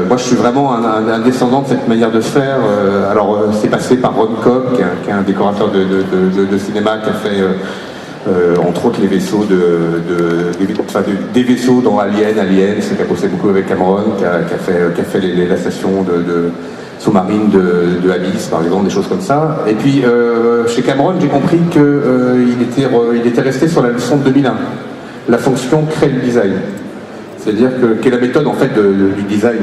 Moi, je suis vraiment un descendant de cette manière de faire. C'est passé par Ron Cobb, qui est un décorateur de cinéma, qui a fait entre autres les vaisseaux des vaisseaux dans Aliens, qui a bossé beaucoup avec Cameron, qui a fait la station sous-marine de Abyss, par exemple, des choses comme ça. Et puis, chez Cameron, j'ai compris qu'il était resté sur la leçon de 2001. La fonction crée le design. C'est-à-dire quelle est la méthode en fait du design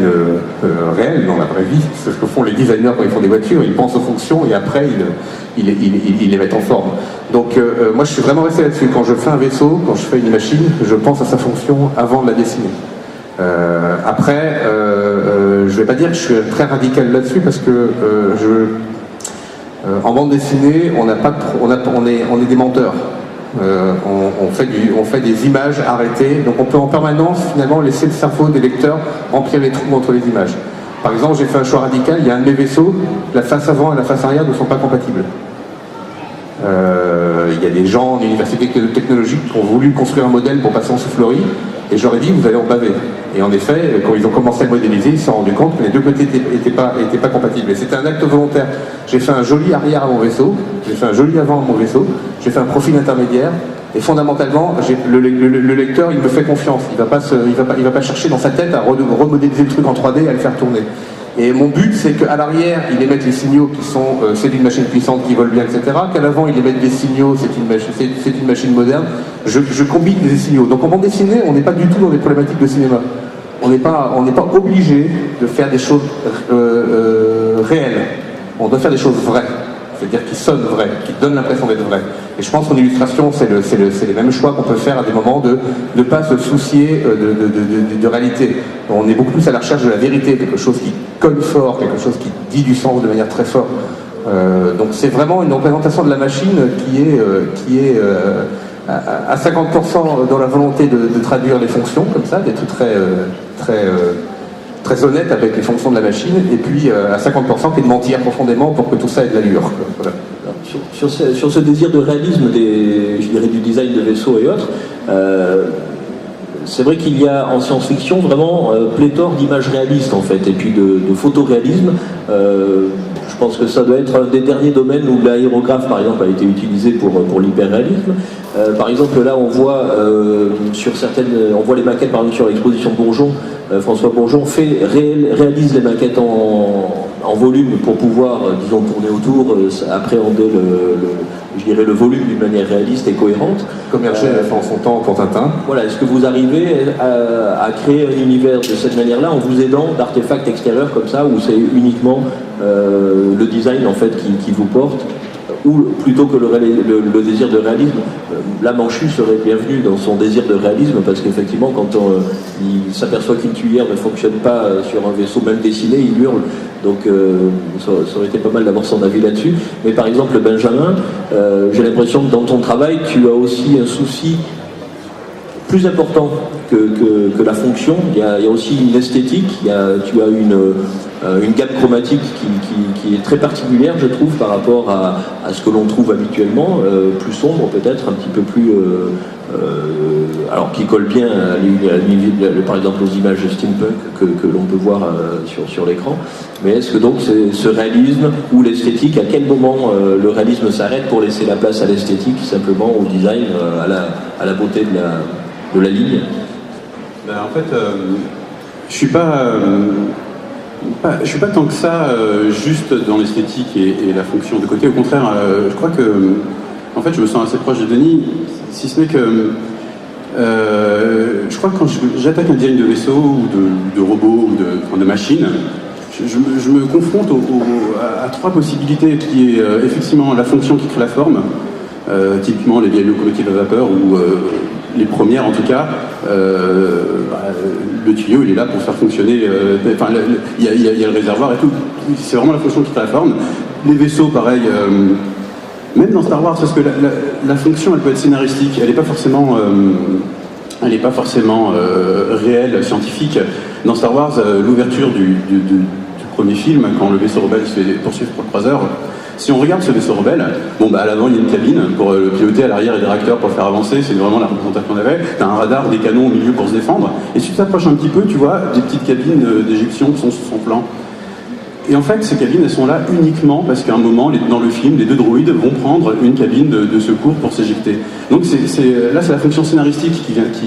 réel dans la vraie vie. C'est ce que font les designers quand ils font des voitures. Ils pensent aux fonctions et après ils les mettent en forme. Donc moi je suis vraiment resté là-dessus. Quand je fais un vaisseau, quand je fais une machine, je pense à sa fonction avant de la dessiner. Après, je vais pas dire que je suis très radical là-dessus parce que en bande dessinée, on est des menteurs. On fait des images arrêtées, donc on peut en permanence finalement laisser le cerveau des lecteurs remplir les trous entre les images. Par exemple, j'ai fait un choix radical, il y a un de mes vaisseaux, la face avant et la face arrière ne sont pas compatibles. Il y a des gens en université technologique qui ont voulu construire un modèle pour passer en soufflerie, et j'aurais dit vous allez en baver. Et en effet, quand ils ont commencé à le modéliser, ils se sont rendus compte que les deux côtés n'étaient pas compatibles. Et c'était un acte volontaire. J'ai fait un joli arrière à mon vaisseau, j'ai fait un joli avant à mon vaisseau, j'ai fait un profil intermédiaire, et fondamentalement, le lecteur, il me fait confiance. Il va pas chercher dans sa tête à remodéliser le truc en 3D, à le faire tourner. Et mon but, c'est qu'à l'arrière, il émette les signaux qui sont, c'est une machine puissante qui vole bien, etc. Qu'à l'avant, il émette des signaux, c'est une machine moderne. Je combine les signaux. Donc en bande dessinée, on n'est pas du tout dans des problématiques de cinéma. On n'est pas obligé de faire des choses réelles. On doit faire des choses vraies. C'est-à-dire qui sonnent vraies, qui donnent l'impression d'être vraies. Et je pense qu'en illustration, c'est les mêmes choix qu'on peut faire à des moments de ne pas se soucier de réalité. On est beaucoup plus à la recherche de la vérité, quelque chose qui colle fort, quelque chose qui dit du sens de manière très forte. Donc c'est vraiment une représentation de la machine qui est à 50% dans la volonté de traduire les fonctions, comme ça, d'être très honnête avec les fonctions de la machine, et puis à 50% qui est de mentir profondément pour que tout ça ait de l'allure. Voilà. Sur ce désir de réalisme du design de vaisseaux et autres, c'est vrai qu'il y a en science-fiction vraiment pléthore d'images réalistes en fait, et puis de photoréalisme. Je pense que ça doit être un des derniers domaines où l'aérographe par exemple a été utilisé pour l'hyperréalisme. Par exemple là on voit on voit les maquettes par exemple sur l'exposition Bourgeon. François Bourgeon réalise les maquettes en volume pour pouvoir, disons, tourner autour, appréhender le volume d'une manière réaliste et cohérente. Comme Hergé a fait en son temps pour Tintin. Voilà, est-ce que vous arrivez à créer un univers de cette manière-là en vous aidant d'artefacts extérieurs comme ça, où c'est uniquement le design en fait qui vous porte, ou plutôt que le désir de réalisme? La Manchu serait bienvenue dans son désir de réalisme, parce qu'effectivement quand il s'aperçoit qu'une tuyère ne fonctionne pas sur un vaisseau même dessiné, il hurle. Donc ça aurait été pas mal d'avoir son avis là-dessus. Mais par exemple Benjamin, j'ai l'impression que dans ton travail tu as aussi un souci plus important que la fonction. Il y a aussi une esthétique, tu as une gamme chromatique qui est très particulière, je trouve, par rapport à ce que l'on trouve habituellement, plus sombre peut-être, un petit peu plus... alors qui colle bien par exemple aux images de steampunk que l'on peut voir sur l'écran. Mais est-ce que donc ce réalisme ou l'esthétique, à quel moment le réalisme s'arrête pour laisser la place à l'esthétique, simplement au design, à la beauté de la ligne? En fait, je suis pas tant que ça juste dans l'esthétique et la fonction de côté. Au contraire, je crois que en fait je me sens assez proche de Denis, si ce n'est que je crois que quand j'attaque un design de vaisseau ou de robot ou de machine, je me confronte à trois possibilités, qui est effectivement la fonction qui crée la forme, typiquement les vieilles locomotives à vapeur, ou les premières en tout cas, le tuyau il est là pour faire fonctionner, il y a le réservoir et tout, c'est vraiment la fonction qui crée la forme. Les vaisseaux pareil, même dans Star Wars, parce que la fonction elle peut être scénaristique, elle n'est pas forcément réelle, scientifique. Dans Star Wars, l'ouverture du premier film, quand le vaisseau rebelle se fait poursuivre par le croiseur, Si on regarde ce vaisseau rebelle, bon bah à l'avant il y a une cabine pour le piloter, à l'arrière il y a des réacteurs pour le faire avancer, c'est vraiment la représentation qu'on avait. T'as un radar, des canons au milieu pour se défendre, et si tu t'approches un petit peu, tu vois des petites cabines d'éjection qui sont sous son flanc. Et en fait, ces cabines, elles sont là uniquement parce qu'à un moment, dans le film, les deux droïdes vont prendre une cabine de secours pour s'éjecter. Donc là, c'est la fonction scénaristique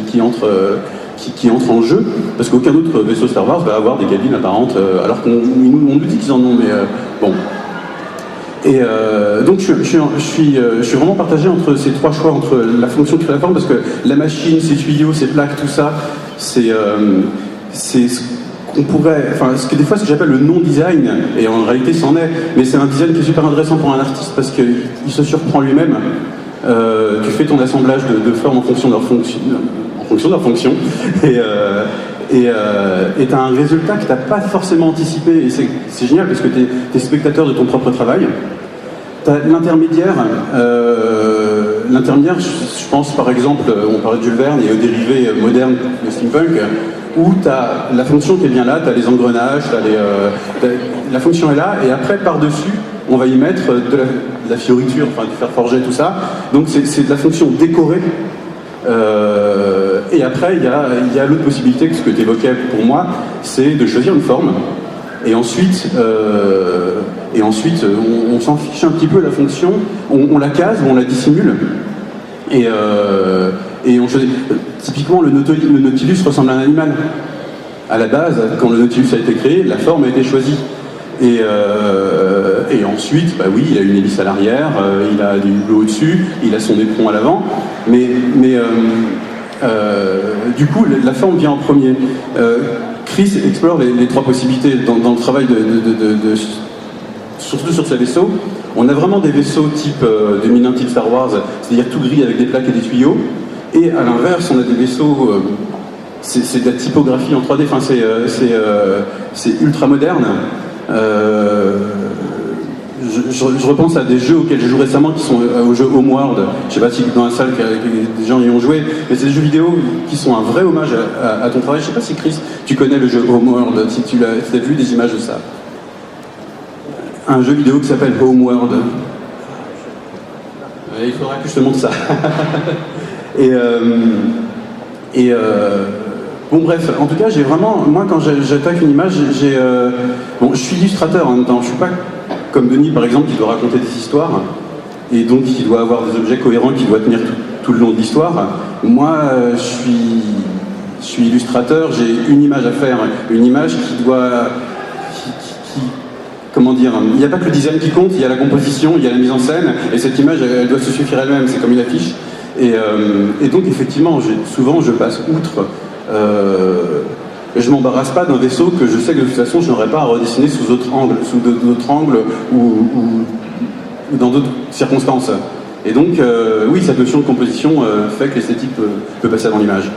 qui entre en jeu, parce qu'aucun autre vaisseau Star Wars va avoir des cabines apparentes, alors qu'on nous dit qu'ils en ont, mais bon. Et donc je suis vraiment partagé entre ces trois choix, entre la fonction qui fait la forme, parce que la machine, ses tuyaux, ses plaques, tout ça, c'est on pourrait, enfin, des fois ce que j'appelle le non-design, et en réalité c'en est, mais c'est un design qui est super intéressant pour un artiste parce qu'il se surprend lui-même. Tu fais ton assemblage de formes en fonction de leur fonction, et tu as un résultat que tu n'as pas forcément anticipé, et c'est génial parce que tu es spectateur de ton propre travail. Tu as l'intermédiaire, je pense par exemple, on parlait de Jules Verne, et aux dérivés modernes de steampunk, où tu as la fonction qui est bien là, tu as les engrenages, la fonction est là, et après par-dessus, on va y mettre de la fioriture, enfin du fer forgé, tout ça. Donc c'est de la fonction décorée. Et après, il y a l'autre possibilité, ce que tu évoquais pour moi, c'est de choisir une forme. Et ensuite, on s'en fiche un petit peu la fonction, on la case ou on la dissimule. Et on choisit. Typiquement, le Nautilus ressemble à un animal. À la base, quand le Nautilus a été créé, la forme a été choisie. Et ensuite, bah oui, il a une hélice à l'arrière, il a du hublot au-dessus, il a son éperon à l'avant, mais du coup, la forme vient en premier. Chris explore les trois possibilités dans le travail surtout sur ce vaisseau. On a vraiment des vaisseaux type 2001 type Star Wars, c'est-à-dire tout gris avec des plaques et des tuyaux, et à l'inverse, on a des vaisseaux... c'est de la typographie en 3D, enfin, c'est ultra moderne. Je repense à des jeux auxquels j'ai joué récemment qui sont au jeu Homeworld. Je sais pas si dans la salle des gens y ont joué, mais c'est des jeux vidéo qui sont un vrai hommage à ton travail. Je sais pas si Chris, tu connais le jeu Homeworld, si tu as vu des images de ça. Un jeu vidéo qui s'appelle Homeworld. Il faudra que je te montre ça. Bon bref, en tout cas, j'ai vraiment, moi quand j'attaque une image, bon, je suis illustrateur en même temps, je suis pas comme Denis par exemple qui doit raconter des histoires, et donc qui doit avoir des objets cohérents qui doit tenir tout le long de l'histoire. Moi, je suis illustrateur, j'ai une image à faire, une image qui doit... comment dire, il n'y a pas que le design qui compte, il y a la composition, il y a la mise en scène, et cette image, elle doit se suffire elle-même, c'est comme une affiche. Et donc effectivement, souvent je passe outre. Je m'embarrasse pas d'un vaisseau que je sais que de toute façon je n'aurais pas à redessiner sous d'autres angles ou dans d'autres circonstances. Et donc oui, cette notion de composition fait que l'esthétique peut passer avant l'image.